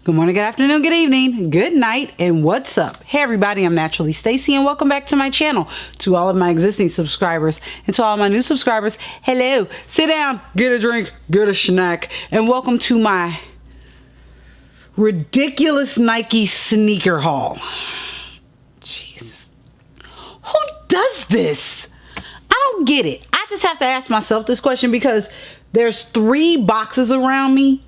Good morning, good afternoon, good evening, good night, and what's up? Hey everybody, I'm NaturallyStacey and welcome back to my channel. To all of my existing subscribers and to all my new subscribers, hello. Sit down, get a drink, get a snack, and welcome to my ridiculous Nike sneaker haul. Jesus. Who does this? I don't get it. I just have to ask myself this question because there's 3 boxes around me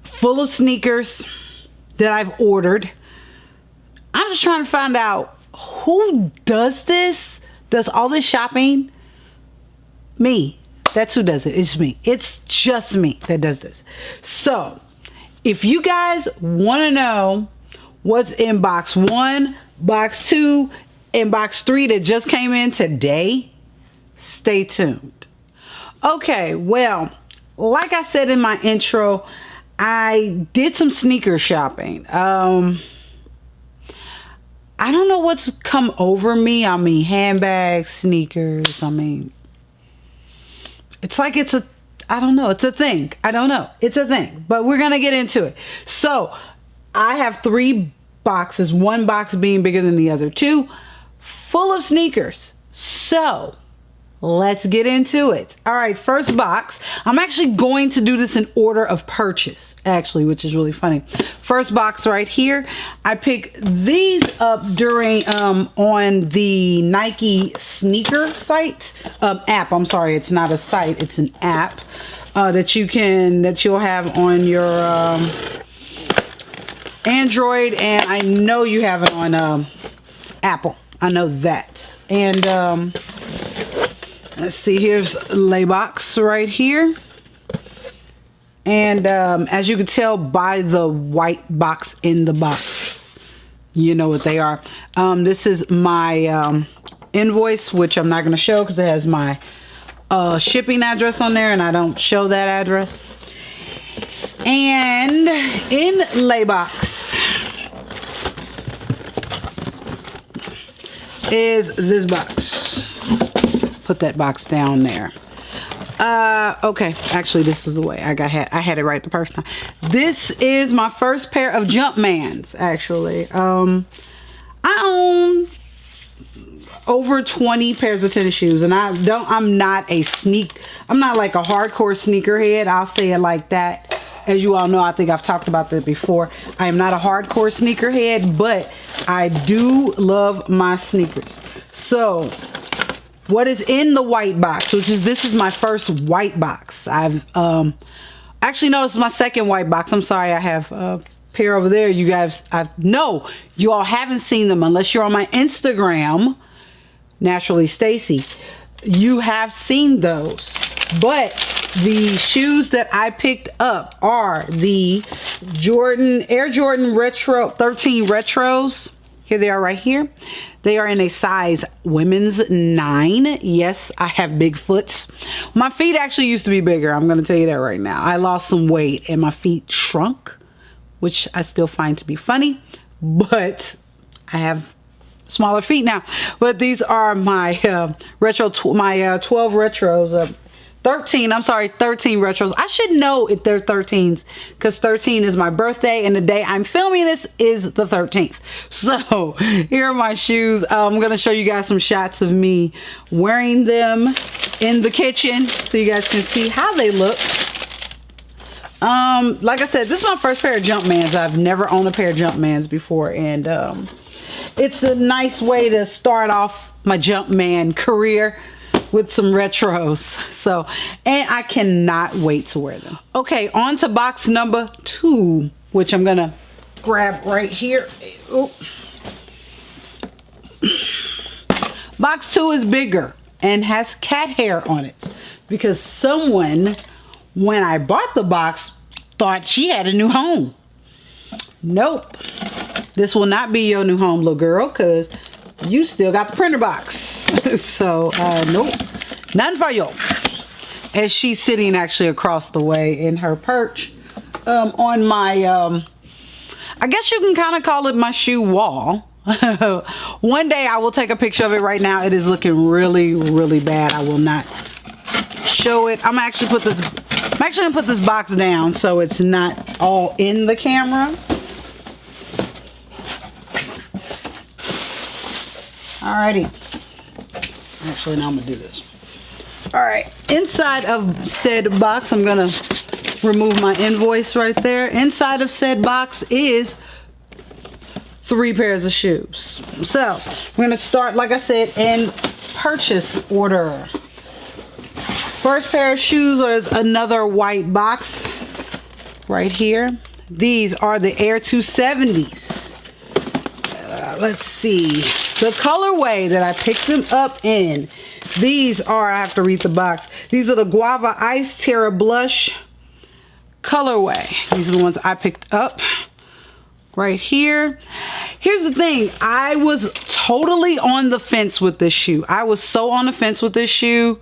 full of sneakers that I've ordered. I'm just trying to find out who does this, does all this shopping. Me. That's who does it. It's me. It's just me that does this. So if you guys want to know what's in box 1, box 2, and box 3 that just came in today, stay tuned. Okay, well, like I said in my intro, I did some sneaker shopping. I don't know what's come over me. I mean, handbags, sneakers. I mean, it's like it's a, I don't know. It's a thing. I don't know. It's a thing. But we're going to get into it. So I have 3 boxes, 1 box being bigger than the other 2, full of sneakers. So let's get into it. All right, first box. I'm actually going to do this in order of purchase, actually, which is really funny. First box right here. I picked these up during on the Nike sneaker site app. I'm sorry, it's not a site, it's an app that you'll have on your Android, and I know you have it on Apple. I know that. And let's see, here's Laybox right here. And as you can tell by the white box in the box, you know what they are. This is my invoice, which I'm not going to show because it has my shipping address on there, and I don't show that address. And in Laybox is this box. Put that box down there. Okay, actually this is the way I had it right the first time. This is my first pair of Jumpmans, actually. I own over 20 pairs of tennis shoes, and I'm not like a hardcore sneakerhead. I'll say it like that. As you all know, I think I've talked about that before. I am not a hardcore sneakerhead, but I do love my sneakers. So what is in the white box, this is my first white box. I've actually, no, this is my second white box. I'm sorry, I have a pair over there. You guys, no, you all haven't seen them unless you're on my Instagram, NaturallyStacey. You have seen those, but the shoes that I picked up are the Air Jordan Retro 13 Retros. Here they are right here. They are in a size women's 9. Yes, I have big foots. My feet actually used to be bigger. I'm going to tell you that right now. I lost some weight and my feet shrunk, which I still find to be funny, but I have smaller feet now. But these are my 12 retros. 13 retros. I should know if they're 13s because 13 is my birthday and the day I'm filming this is the 13th. So here are my shoes. I'm going to show you guys some shots of me wearing them in the kitchen so you guys can see how they look. Like I said, this is my first pair of Jumpmans. I've never owned a pair of Jumpmans before, and it's a nice way to start off my Jumpman career with some retros. So, and I cannot wait to wear them. Okay, on to box number 2, which I'm gonna grab right here. Ooh. Box 2 is bigger and has cat hair on it because someone, when I bought the box, thought she had a new home. Nope, this will not be your new home, little girl, because you still got the printer box. So nope, none for you. As she's sitting actually across the way in her perch on my I guess you can kind of call it my shoe wall. One day I will take a picture of it. Right now it is looking really, really bad. I will not show it. I'm gonna actually put this I'm actually gonna put this box down so it's not all in the camera. Alrighty. Actually, now I'm gonna do this. Alright, inside of said box, I'm gonna remove my invoice right there. Inside of said box is 3 pairs of shoes. So, we're gonna start, like I said, in purchase order. First pair of shoes is another white box right here. These are the Air 270s. Let's see. The colorway that I picked them up in. These are, I have to read the box. These are the Guava Ice Terra Blush colorway. These are the ones I picked up right here. Here's the thing. I was totally on the fence with this shoe. I was so on the fence with this shoe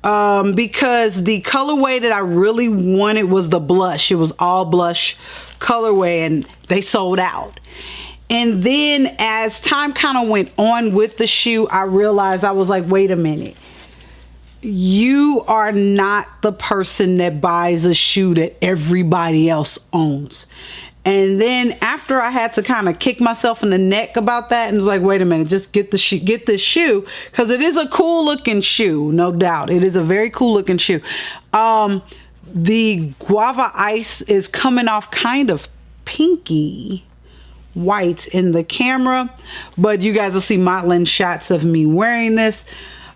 because the colorway that I really wanted was the blush. It was all blush colorway and they sold out. And then as time kind of went on with the shoe, I realized, I was like, wait a minute. You are not the person that buys a shoe that everybody else owns. And then after I had to kind of kick myself in the neck about that and was like, wait a minute, just get this shoe, because it is a cool looking shoe, no doubt. It is a very cool looking shoe. The Guava Ice is coming off kind of pinky white in the camera, but you guys will see modeling shots of me wearing this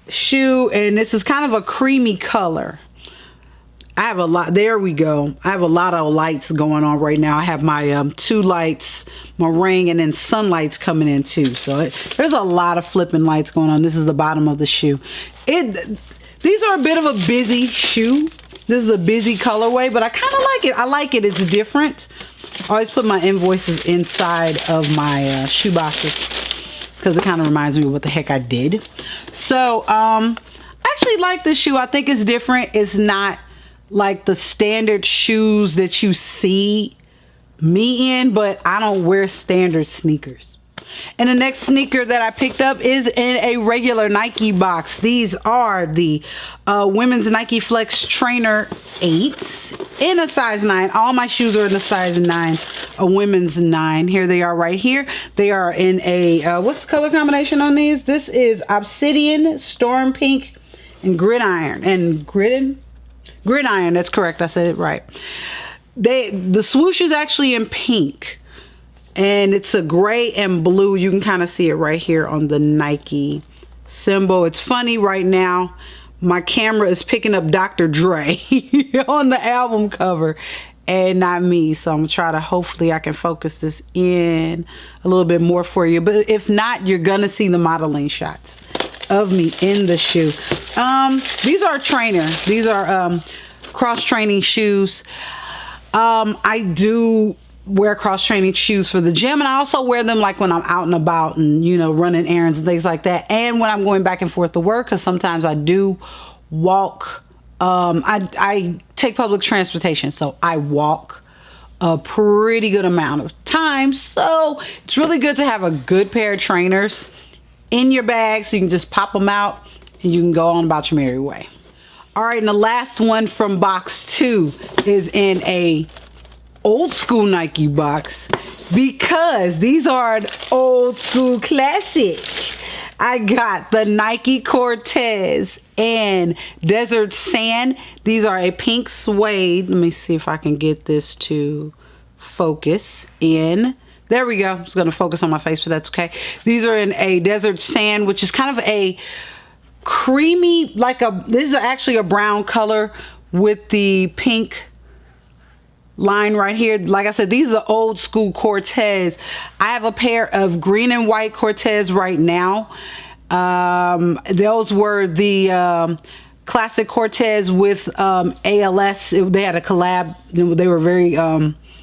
shoe, and this is kind of a creamy color. I have a lot, there we go. I have a lot of lights going on right now. I have my 2 lights, my ring, and then sunlight's coming in too. So there's a lot of flipping lights going on. This is the bottom of the shoe. These are a bit of a busy shoe. This is a busy colorway, but I kind of like it. I like it. It's different. I always put my invoices inside of my shoe boxes because it kind of reminds me of what the heck I did. So I actually like this shoe. I think it's different. It's not like the standard shoes that you see me in, but I don't wear standard sneakers. And the next sneaker that I picked up is in a regular Nike box. These are the women's Nike Flex Trainer 8s in a size 9. All my shoes are in a size 9, a women's 9. Here they are right here. They are in a, what's the color combination on these? This is Obsidian, Storm Pink, and Gridiron. And Gridiron, that's correct. I said it right. The swoosh is actually in pink. And it's a gray and blue. You can kind of see it right here on the Nike symbol. It's funny right now. My camera is picking up Dr. Dre on the album cover and not me. So I'm gonna try to, hopefully I can focus this in a little bit more for you. But if not, you're gonna see the modeling shots of me in the shoe. These are trainer. These are cross training shoes. I do wear cross training shoes for the gym, and I also wear them like when I'm out and about and, you know, running errands and things like that, and when I'm going back and forth to work, because sometimes I do walk. I take public transportation, so I walk a pretty good amount of time, so it's really good to have a good pair of trainers in your bag so you can just pop them out and you can go on about your merry way. All right, and the last one from box 2 is in a old school Nike box, because these are an old school classic. I got the Nike Cortez and Desert Sand. These are a pink suede. Let me see if I can get this to focus in. There we go. It's going to focus on my face, but that's okay. These are in a Desert Sand, which is kind of a creamy, this is actually a brown color with the pink line right here. Like I said, these are old school Cortez. I have a pair of green and white Cortez right now. Those were the classic Cortez with ALS. They had a collab. They were very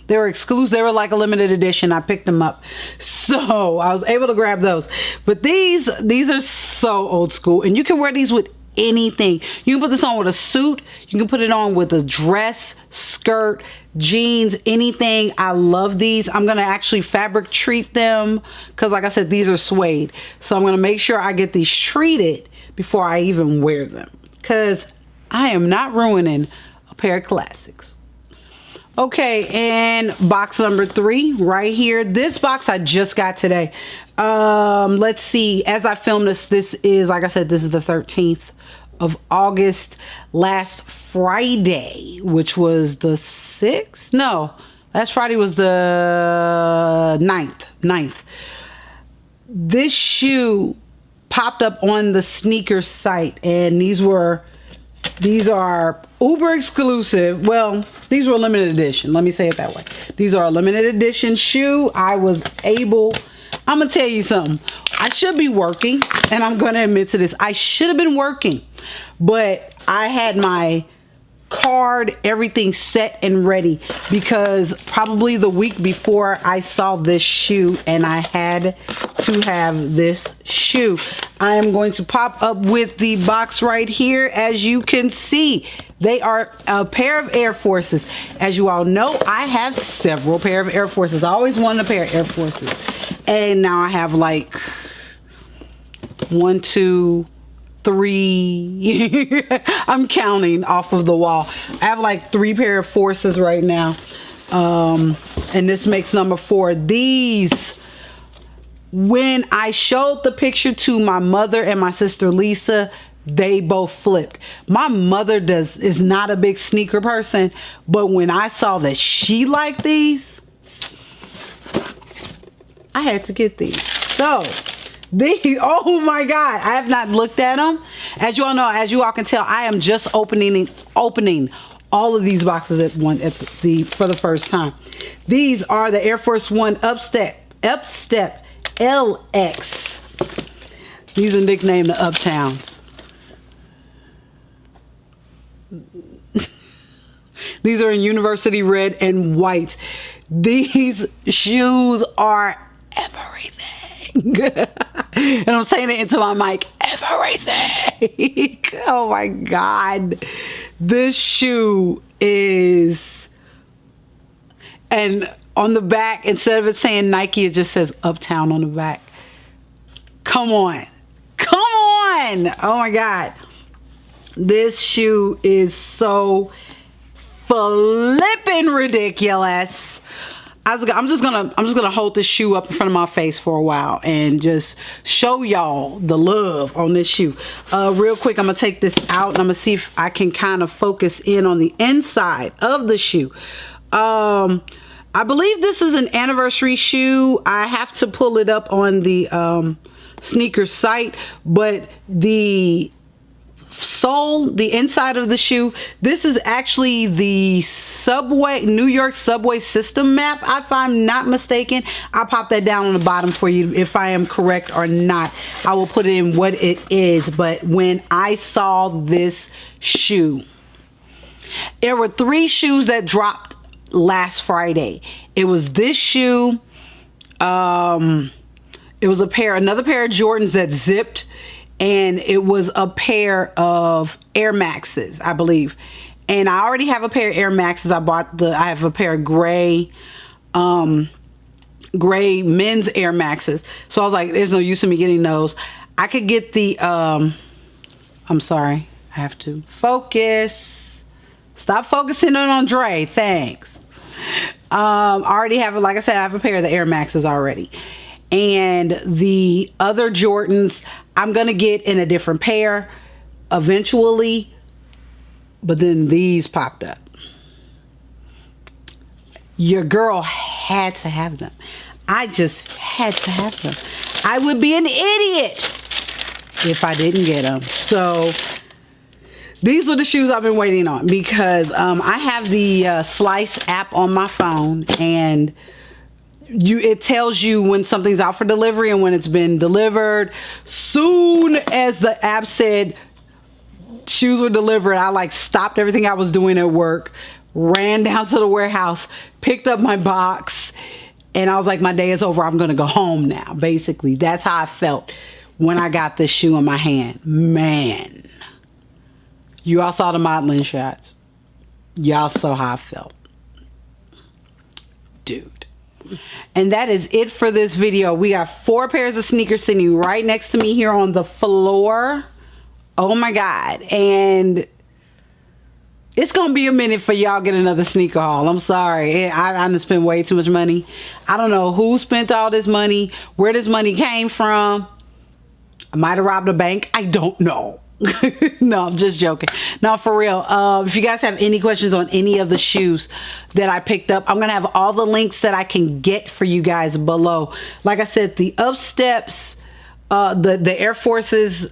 they were exclusive. They were like a limited edition. I picked them up, so I was able to grab those. But these are so old school, and you can wear these with anything. You can put this on with a suit. You can put it on with a dress, skirt, jeans, anything. I love these. I'm gonna actually fabric treat them because, like I said, these are suede. So I'm gonna make sure I get these treated before I even wear them, because I am not ruining a pair of classics. Okay, and box number 3 right here. This box I just got today. Let's see, as I film this, this is, like I said, this is the 13th of August. Last Friday, which was the 6th? No, last Friday was the 9th. This shoe popped up on the sneakers site, and these are uber exclusive. Well, these were limited edition. Let me say it that way. These are a limited edition shoe. I'm gonna tell you something. I should be working, and I'm gonna admit to this. I should have been working, but I had my card, everything set and ready, because probably the week before I saw this shoe and I had to have this shoe. I am going to pop up with the box right here. As you can see, they are a pair of Air Forces. As you all know, I have several pair of Air Forces. I always wanted a pair of Air Forces, and now I have like 1, 2, 3. I'm counting off of the wall. I have like 3 pair of Forces right now, and this makes number 4. These, when I showed the picture to my mother and my sister Lisa, they both flipped. My mother is not a big sneaker person, but when I saw that she liked these, I had to get these. So these, oh my God, I have not looked at them. As you all know, as you all can tell, I am just opening all of these boxes for the first time. These are the Air Force One Upstep LX. These are nicknamed the Uptowns. These are in University Red and White. These shoes are everything. And I'm saying it into my mic, everything. Oh my God. This shoe is, and on the back, instead of it saying Nike, it just says Uptown on the back. Come on. Come on. Oh my God. This shoe is so flippin' ridiculous. I'm just gonna hold this shoe up in front of my face for a while and just show y'all the love on this shoe. Real quick, I'm gonna take this out and I'm gonna see if I can kind of focus in on the inside of the shoe. I believe this is an anniversary shoe. I have to pull it up on the sneaker site, but the sole, the inside of the shoe, this is actually the New York subway system map, if I'm not mistaken. I'll pop that down on the bottom for you if I am correct or not. I will put it in what it is. But when I saw this shoe, there were 3 shoes that dropped last Friday. It was this shoe, it was another pair of Jordans that zipped, and it was a pair of Air Maxes, I believe. And I already have a pair of Air Maxes. I have a pair of gray men's Air Maxes. So I was like, there's no use in me getting those. I could get the, I'm sorry, I have to focus. Stop focusing on Dre, thanks. I already have, like I said, I have a pair of the Air Maxes already. And the other Jordans, I'm going to get in a different pair eventually. But then these popped up. Your girl had to have them. I just had to have them. I would be an idiot if I didn't get them. So these are the shoes I've been waiting on, because I have the Slice app on my phone, and it tells you when something's out for delivery and when it's been delivered. Soon as the app said shoes were delivered, I like stopped everything I was doing at work, ran down to the warehouse, picked up my box, and I was like, my day is over. I'm gonna go home now. Basically, that's how I felt when I got this shoe in my hand. Man, you all saw the modeling shots. Y'all saw how I felt, dude. And that is it for this video. We got 4 pairs of sneakers sitting right next to me here on the floor. Oh my God. And it's gonna be a minute for y'all get another sneaker haul. I'm sorry. I done spent way too much money. I don't know who spent all this money, where this money came from. I might have robbed a bank. I don't know. No, I'm just joking. No, for real. If you guys have any questions on any of the shoes that I picked up, I'm gonna have all the links that I can get for you guys below. Like I said, the Upsteps, the Air Forces,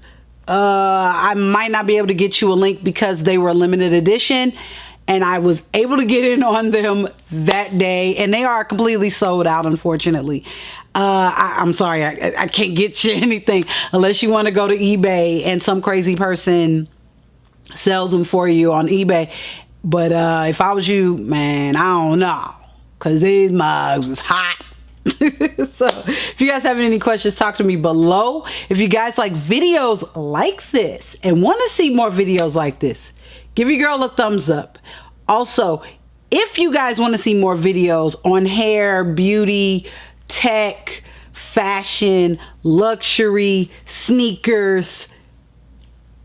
I might not be able to get you a link because they were limited edition, and I was able to get in on them that day, and they are completely sold out, unfortunately. I'm sorry, I can't get you anything unless you want to go to eBay and some crazy person sells them for you on eBay. But if I was you, man, I don't know, because these mugs is hot. So if you guys have any questions, talk to me below. If you guys like videos like this and want to see more videos like this, give your girl a thumbs up. Also, if you guys want to see more videos on hair, beauty, tech, fashion, luxury, sneakers,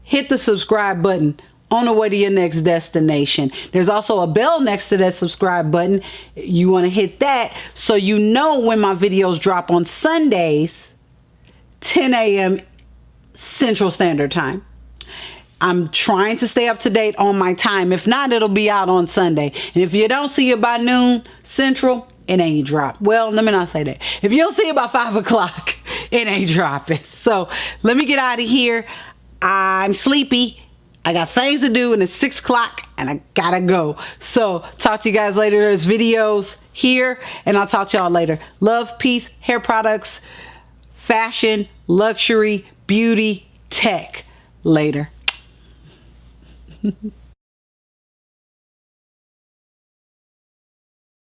hit the subscribe button. On the way to your next destination. There's also a bell next to that subscribe button. You want to hit that so you know when my videos drop on Sundays, 10 a.m. Central Standard Time. I'm trying to stay up to date on my time. If not, it'll be out on Sunday. And if you don't see it by noon Central, it ain't dropped. Well, let me not say that. If you don't see it by 5 o'clock, it ain't dropping. So let me get out of here. I'm sleepy. I got things to do, and it's 6 o'clock and I gotta go. So talk to you guys later. There's videos here, and I'll talk to y'all later. Love, peace, hair products, fashion, luxury, beauty, tech. Later.